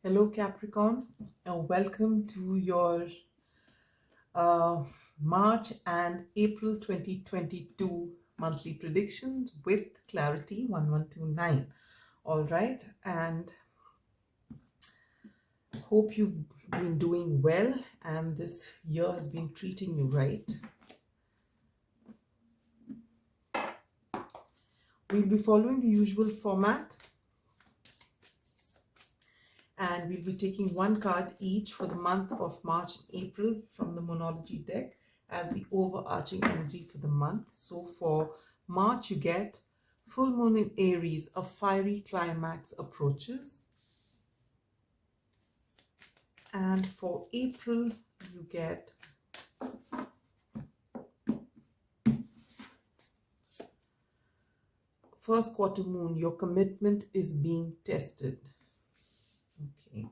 Hello Capricorn, and welcome to your uh, March and April 2022 monthly predictions with Clarity1129. All right, and hope you've been doing well and this year has been treating you right. We'll be following the usual format and we'll be taking one card each for the month of March and April from the Moonology deck as the overarching energy for the month. So for March, you get full moon in Aries, a fiery climax approaches. And for April, you get first quarter moon, your commitment is being tested. Okay.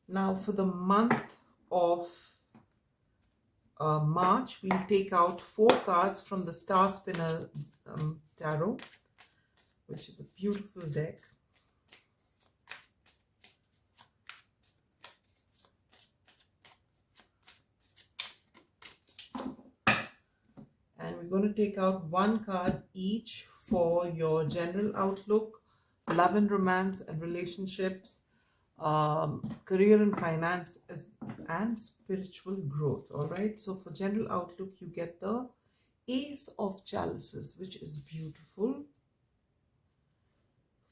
Now for the month of March, we'll take out 4 cards from the Star Spinner Tarot, which is a beautiful deck. And we're going to take out 1 card each for your general outlook, love and romance and relationships, career and finance, and spiritual growth. All right, so for general outlook, you get the Ace of Chalices, which is beautiful.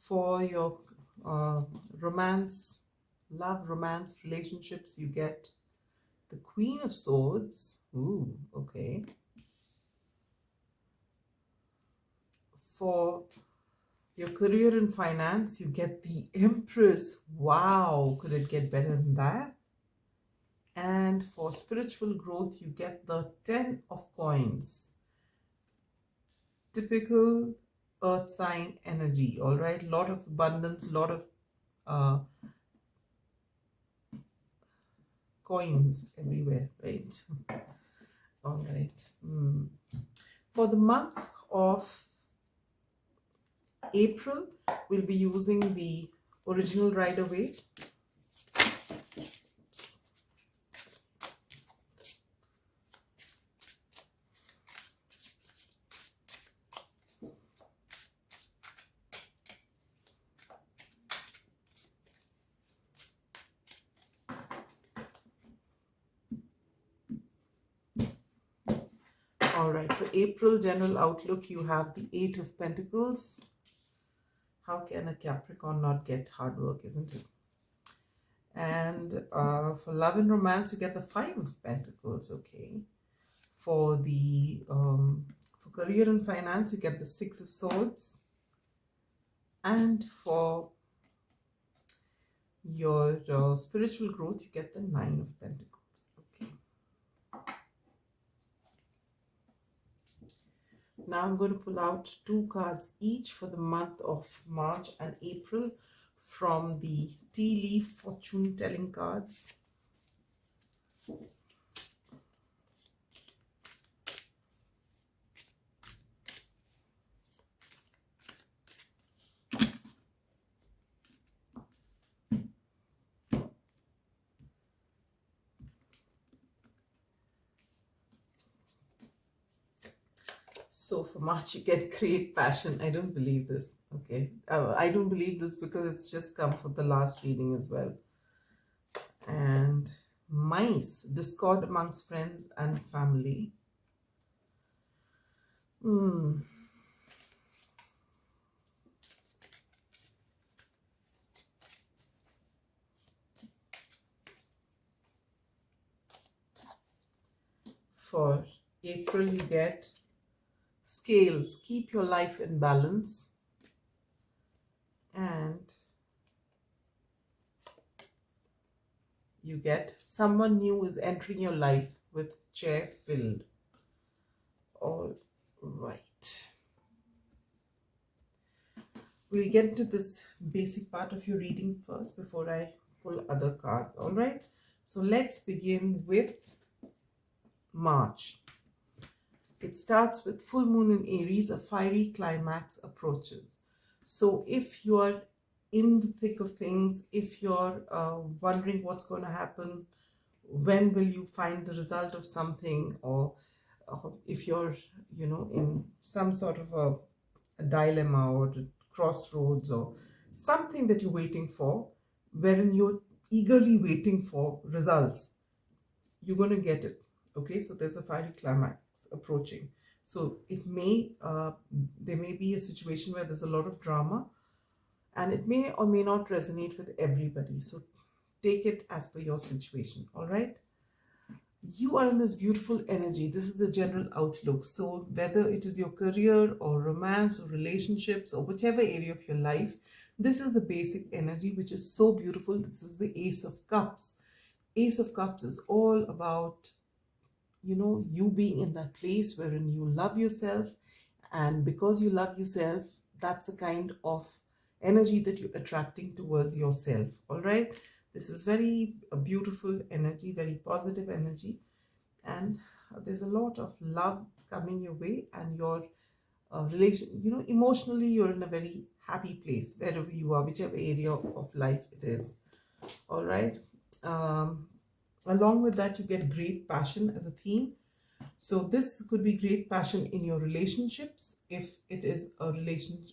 For your love, romance, relationships, you get the Queen of Swords. Ooh, okay. For your career and finance, you get the Empress. Wow, could it get better than that? And for spiritual growth, you get the 10 of Coins. Typical earth sign energy, all right? A lot of abundance, a lot of coins everywhere, right? All right. For the month of April, we'll be using the original Rider-Waite. All right, for April general outlook, you have the 8 of Pentacles. How can a Capricorn not get hard work, isn't it? And for love and romance, you get the 5 of Pentacles, okay. For the for career and finance, you get the 6 of Swords. And for your spiritual growth, you get the 9 of Pentacles. Okay. Now I'm going to pull out 2 cards each for the month of March and April from the Tea Leaf Fortune Telling cards. So for March, you get great passion. I don't believe this. Okay. I don't believe this because it's just come for the last reading as well. And mice, discord amongst friends and family. For April, you get Scales, keep your life in balance. And you get someone new is entering your life with chair filled. All right. We'll get into this basic part of your reading first before I pull other cards. All right. So let's begin with March. It starts with full moon in Aries, a fiery climax approaches. So if you are in the thick of things, if you're wondering what's going to happen, when will you find the result of something, or if you're, you know, in some sort of a dilemma or a crossroads or something that you're waiting for, wherein you're eagerly waiting for results, you're going to get it. Okay, so there's a fiery climax approaching. So it may there may be a situation where there's a lot of drama, and it may or may not resonate with everybody. So take it as per your situation. All right, you are in this beautiful energy. This is the general outlook. So whether it is your career or romance or relationships or whichever area of your life, this is the basic energy, which is so beautiful. This is the Ace of Cups. Ace of Cups is all about, you know, you being in that place wherein you love yourself, and because you love yourself, that's the kind of energy that you're attracting towards yourself. All right, this is very a beautiful energy, very positive energy, and there's a lot of love coming your way, and your relation, you know, emotionally you're in a very happy place wherever you are, whichever area of life it is. All right, along with that, you get great passion as a theme. So this could be great passion in your relationships. If it is a relation,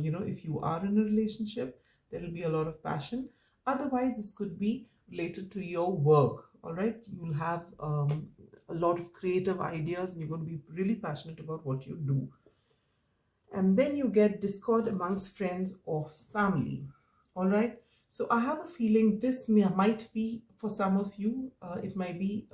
you know, if you are in a relationship, there will be a lot of passion. Otherwise, this could be related to your work. All right, you'll have a lot of creative ideas, and you're going to be really passionate about what you do. And then you get discord amongst friends or family. All right, so I have a feeling this might be for some of you, it might be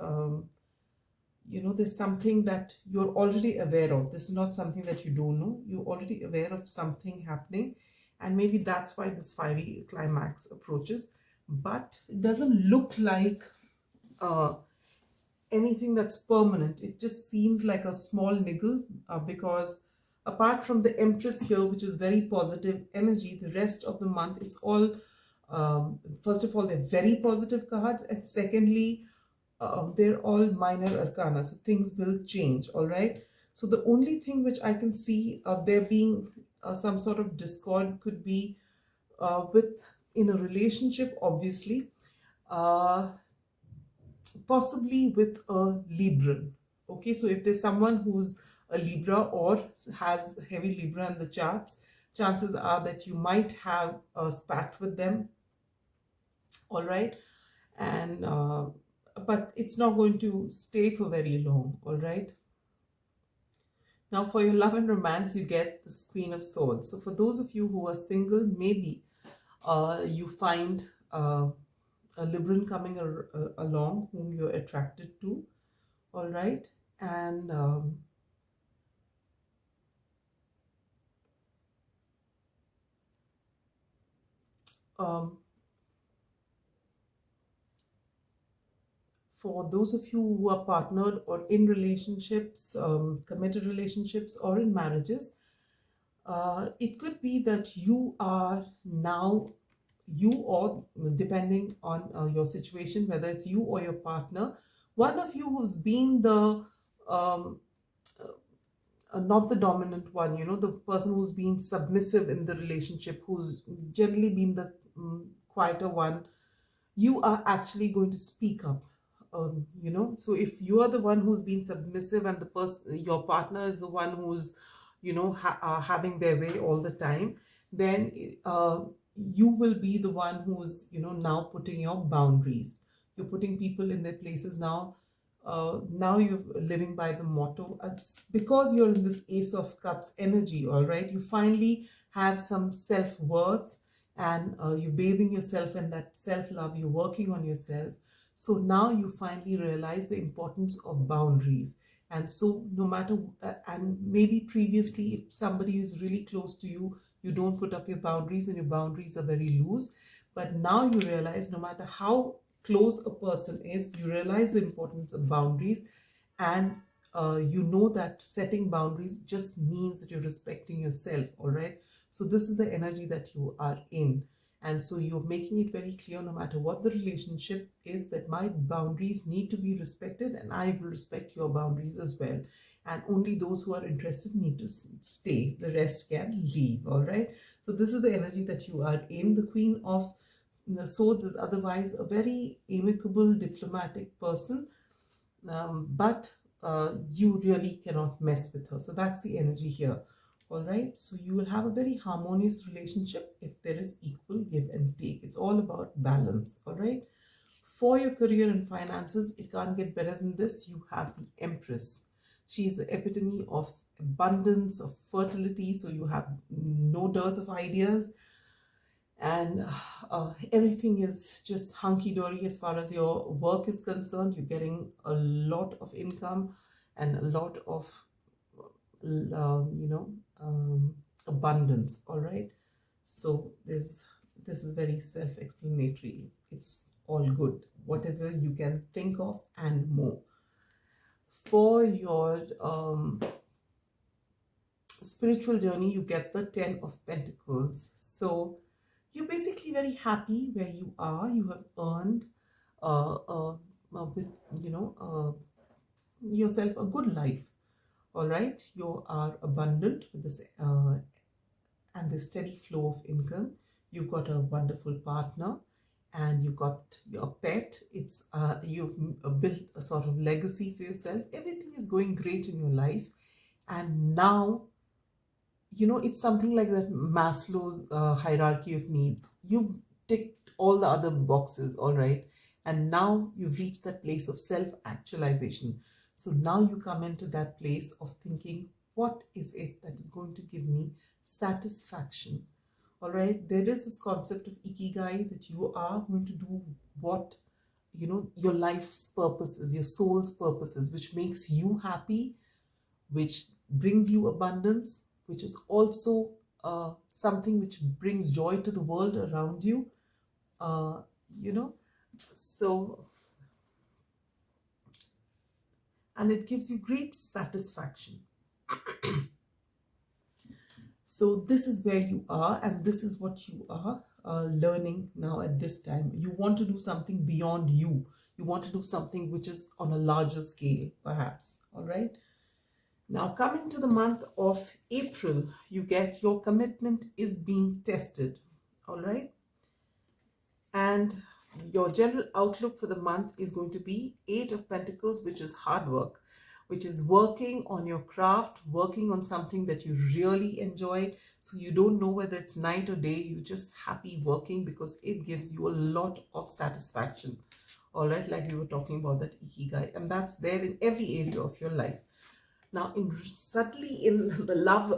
you know, there's something that you're already aware of. This is not something that you don't know. You're already aware of something happening, and maybe that's why this fiery climax approaches. But it doesn't look like anything that's permanent. It just seems like a small niggle, because apart from the Empress here, which is very positive energy, the rest of the month, it's all, first of all, they're very positive cards, and secondly, they're all minor arcana, so things will change. All right, so the only thing which I can see there being some sort of discord could be with in a relationship, obviously, uh, possibly with a Libran. Okay, so if there's someone who's a Libra or has heavy Libra in the charts, chances are that you might have a spat with them. All right, and but it's not going to stay for very long. All right, now for your love and romance, you get the Queen of Swords. So for those of you who are single, maybe you find a Libran coming along whom you're attracted to. All right, and um, for those of you who are partnered or in relationships, committed relationships or in marriages, it could be that you are now, you or depending on your situation, whether it's you or your partner, one of you who's been the um, not the dominant one, you know, the person who's been submissive in the relationship, who's generally been the quieter one, you are actually going to speak up. You know, so if you are the one who's been submissive and the person, your partner is the one who's, you know, having their way all the time, then you will be the one who's, you know, now putting your boundaries. You're putting people in their places now. Now you're living by the motto, because you're in this Ace of Cups energy. All right, you finally have some self-worth, and you're bathing yourself in that self-love. You're working on yourself. So now you finally realize the importance of boundaries. And so no matter, and maybe previously, if somebody is really close to you, you don't put up your boundaries and your boundaries are very loose. But now you realize no matter how close a person is, you realize the importance of boundaries, and you know that setting boundaries just means that you're respecting yourself. All right, so this is the energy that you are in, and so you're making it very clear, no matter what the relationship is, that my boundaries need to be respected, and I will respect your boundaries as well. and only those who are interested need to stay. The rest can leave, all right? So this is the energy that you are in. The Queen of the Swords is otherwise a very amicable, diplomatic person, but you really cannot mess with her. So that's the energy here, all right? So you will have a very harmonious relationship if there is equal give and take. It's all about balance, all right? For your career and finances, it can't get better than this. You have the Empress. She is the epitome of abundance, of fertility. So you have no dearth of ideas, and everything is just hunky-dory as far as your work is concerned. You're getting a lot of income and a lot of abundance, all right? So this is very self-explanatory. It's all good, whatever you can think of and more. For your spiritual journey, you get the 10 of Pentacles. So you're basically very happy where you are. You have earned with yourself a good life, all right? You are abundant with this and the steady flow of income. You've got a wonderful partner, and you've got your pet. It's you've built a sort of legacy for yourself. Everything is going great in your life, and now it's something like that Maslow's hierarchy of needs. You've ticked all the other boxes, all right, and now you've reached that place of self-actualization. So now you come into that place of thinking, what is it that is going to give me satisfaction? All right, there is this concept of ikigai, that you are going to do what your life's purpose is, your soul's purpose is, which makes you happy, which brings you abundance, which is also something which brings joy to the world around you. So, and it gives you great satisfaction. So this is where you are, and this is what you are learning now at this time. You want to do something beyond you. You want to do something which is on a larger scale, perhaps, all right? Now, coming to the month of April, you get your commitment is being tested, all right? And your general outlook for the month is going to be 8 of Pentacles, which is hard work, which is working on your craft, working on something that you really enjoy. So you don't know whether it's night or day, you're just happy working because it gives you a lot of satisfaction, all right? Like we were talking about that ikigai, and that's there in every area of your life. Now, subtly in the love,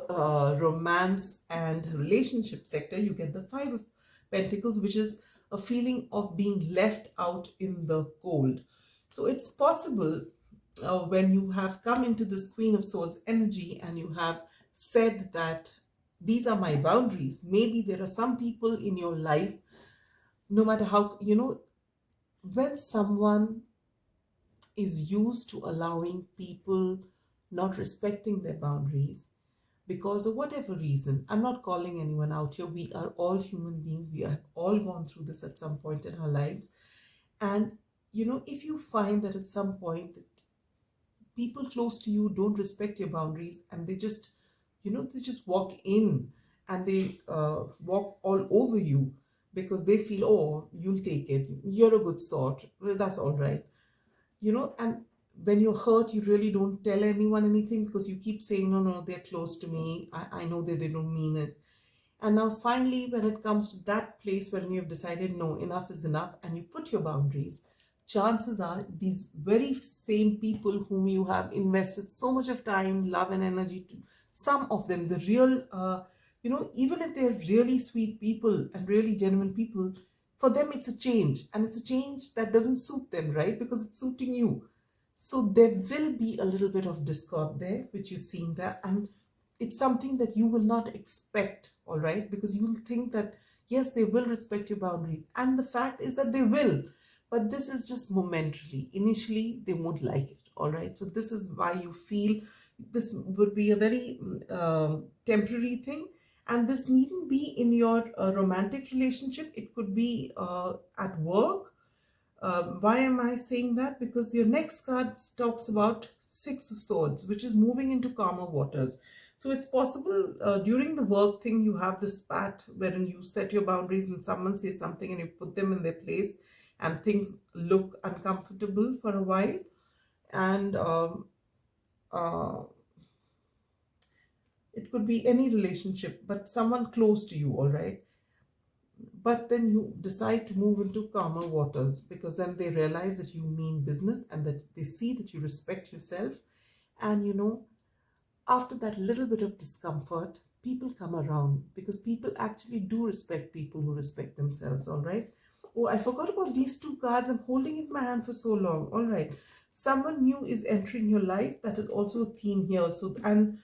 romance, and relationship sector, you get the 5 of Pentacles, which is a feeling of being left out in the cold. So it's possible when you have come into this Queen of Swords energy and you have said that these are my boundaries. Maybe there are some people in your life, no matter how, when someone is used to allowing people not respecting their boundaries because of whatever reason. I'm not calling anyone out here. We are all human beings. We have all gone through this at some point in our lives. And, if you find that at some point that people close to you don't respect your boundaries and they just, they just walk in and they walk all over you because they feel, oh, you'll take it. You're a good sort. Well, that's all right. And when you're hurt, you really don't tell anyone anything because you keep saying, no, they're close to me. I know that they don't mean it. And now finally, when it comes to that place where you've decided, no, enough is enough, and you put your boundaries, chances are these very same people whom you have invested so much of time, love, and energy to, some of them, the real, even if they're really sweet people and really genuine people, for them it's a change, and it's a change that doesn't suit them, right? Because it's suiting you. So there will be a little bit of discord there, which you're seeing there, and it's something that you will not expect, all right? Because you'll think that, yes, they will respect your boundaries. And the fact is that they will, but this is just momentarily. Initially, they won't like it, all right? So this is why you feel this would be a very temporary thing. And this needn't be in your romantic relationship. It could be at work. Why am I saying that? Because your next card talks about Six of Swords, which is moving into calmer waters. So it's possible during the work thing you have this spat wherein you set your boundaries and someone says something and you put them in their place and things look uncomfortable for a while. And uh, it could be any relationship, but someone close to you, all right? But then you decide to move into calmer waters because then they realize that you mean business and that they see that you respect yourself. And you know, after that little bit of discomfort, people come around because people actually do respect people who respect themselves, all right? Oh, I forgot about these two cards. I'm holding it in my hand for so long. All right. Someone new is entering your life. That is also a theme here. So, and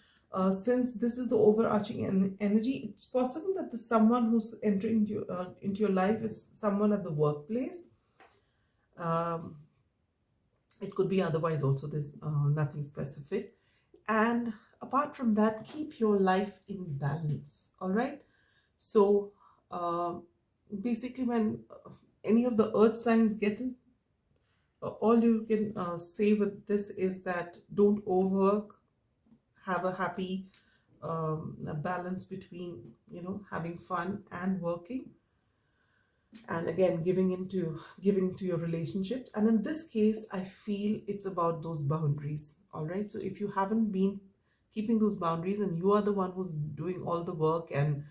since this is the overarching energy, it's possible that the someone who's entering into your life is someone at the workplace. Um, it could be otherwise also. There's nothing specific. And apart from that, keep your life in balance. All right. So basically, when any of the earth signs get it, all you can say with this is that don't overwork. Have a happy a balance between, you know, having fun and working, and again giving to your relationships. And in this case, I feel it's about those boundaries. All right, so if you haven't been keeping those boundaries and you are the one who's doing all the work and,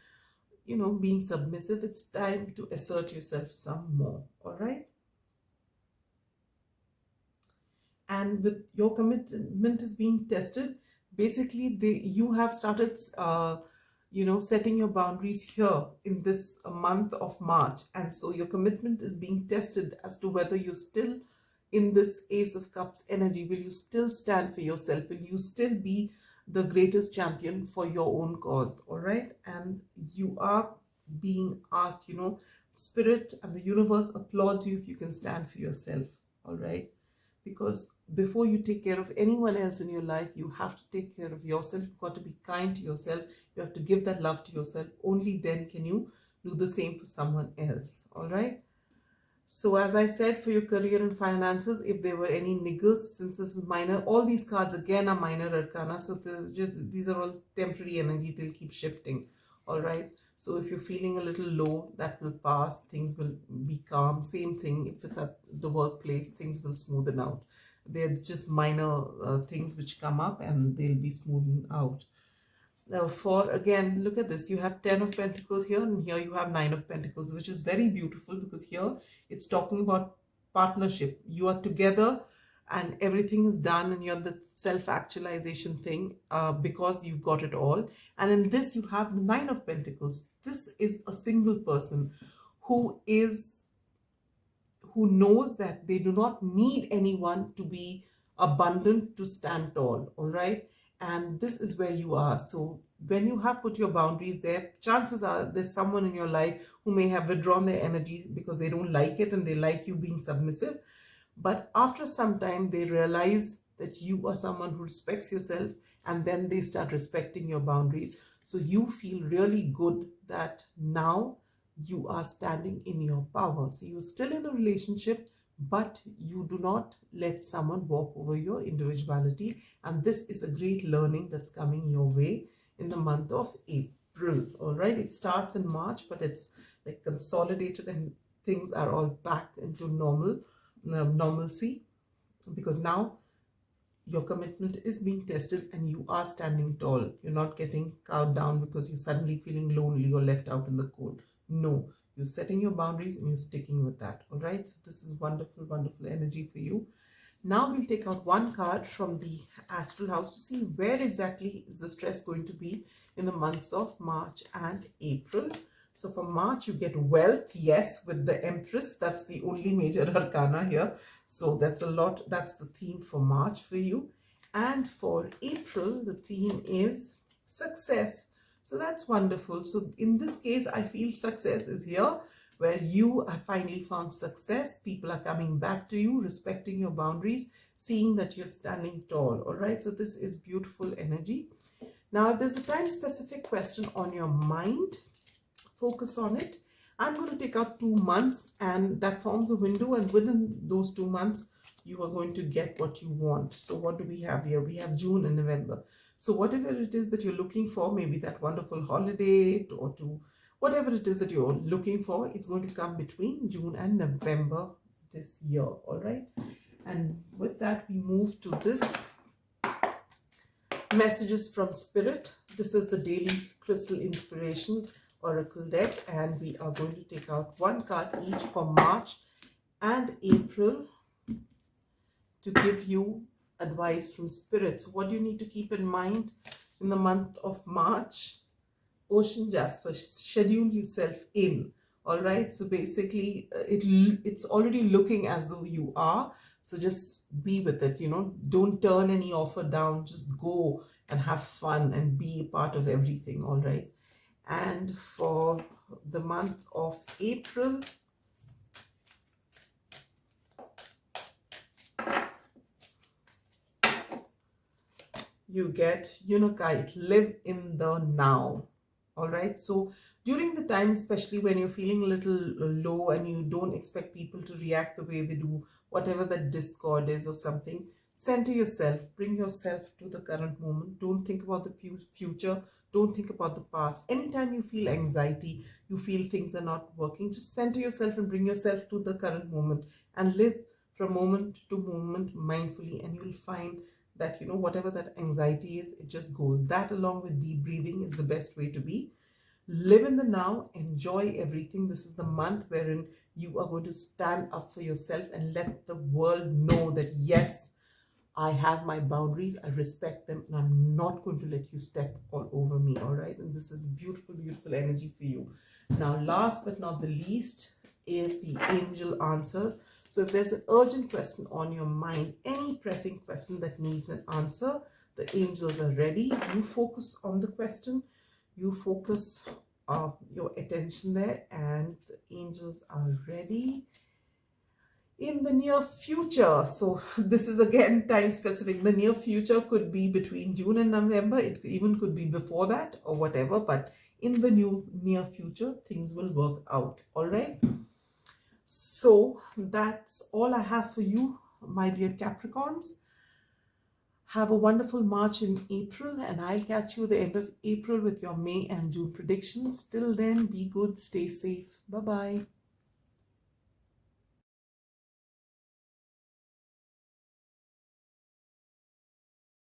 you know, being submissive, it's time to assert yourself some more. All right, and with your commitment is being tested, basically you have started you know, setting your boundaries here in this month of March, and so your commitment is being tested as to whether you're still in this Ace of Cups energy. Will you still stand for yourself? Will you still be the greatest champion for your own cause? All right, and you are being asked, you know, spirit and the universe applauds you if you can stand for yourself. All right, because before you take care of anyone else in your life, you have to take care of yourself. You've got to be kind to yourself. You have to give that love to yourself. Only then can you do the same for someone else. All right. So as I said, for your career and finances, if there were any niggles, since this is minor, all these cards again are minor arcana. So these are all temporary energy. They'll keep shifting. All right. So if you're feeling a little low, that will pass. Things will be calm. Same thing if it's at the workplace, things will smoothen out. They're just minor things which come up and they'll be smoothened out. Now for, again, look at this. You have 10 of Pentacles here and here you have 9 of Pentacles, which is very beautiful because here it's talking about partnership. You are together and everything is done and you're the self-actualization thing because you've got it all. And in this you have the 9 of Pentacles. This is a single person who knows that they do not need anyone to be abundant to stand tall. All right, and this is where you are. So when you have put your boundaries there, chances are there's someone in your life who may have withdrawn their energy because they don't like it and they like you being submissive. But after some time, they realize that you are someone who respects yourself, and then they start respecting your boundaries. So you feel really good that now you are standing in your power. So you're still in a relationship, but you do not let someone walk over your individuality. And this is a great learning that's coming your way in the month of April. All right, it starts in March, but it's like consolidated and things are all back into normalcy, because now your commitment is being tested and you are standing tall. You're not getting cowed down because you're suddenly feeling lonely or left out in the cold. No, you're setting your boundaries and you're sticking with that. All right, so this is wonderful, wonderful energy for you. Now we'll take out one card from the astral house to see where exactly is the stress going to be in the months of March and April. So for March, you get wealth, yes, with the Empress. That's the only major arcana here. So that's a lot. That's the theme for March for you. And for April, the theme is success. So that's wonderful. So in this case, I feel success is here, where you have finally found success. People are coming back to you, respecting your boundaries, seeing that you're standing tall. All right. So this is beautiful energy. Now, if there's a time-specific question on your mind, focus on it. I'm going to take out 2 months, and that forms a window, and within those 2 months you are going to get what you want. So what do we have here? We have June and November. So whatever it is that you're looking for, maybe that wonderful holiday, or to whatever it is that you're looking for, it's going to come between June and November this year. All right, and with that we move to this messages from Spirit. This is the daily crystal inspiration oracle deck, and we are going to take out one card each for March and April to give you advice from Spirit. So what do you need to keep in mind in the month of March? Ocean Jasper, schedule yourself in. All right, so basically it's already looking as though you are, so just be with it, you know, don't turn any offer down, just go and have fun and be a part of everything. All right, and for the month of April, you get Unokite, live in the now. All right, so during the time, especially when you're feeling a little low and you don't expect people to react the way they do, whatever that discord is or something, center yourself, bring yourself to the current moment. Don't think about the future, don't think about the past. Anytime you feel anxiety, you feel things are not working, just center yourself and bring yourself to the current moment and live from moment to moment mindfully, and you'll find that, you know, whatever that anxiety is, it just goes. That, along with deep breathing, is the best way to be. Live in the now, enjoy everything. This is the month wherein you are going to stand up for yourself and let the world know that, yes, I have my boundaries, I respect them, and I'm not going to let you step all over me. All right, and this is beautiful, beautiful energy for you. Now, last but not the least is the angel answers. So if there's an urgent question on your mind, any pressing question that needs an answer, the angels are ready. You focus on the question, you focus your attention there, and the angels are ready. In the near future, so this is again time specific, the near future could be between June and November, it even could be before that or whatever, but in the near future things will work out. All right, so that's all I have for you, my dear Capricorns. Have a wonderful March and April, and I'll catch you the end of April with your May and June predictions. Till then, be good, stay safe. Bye bye.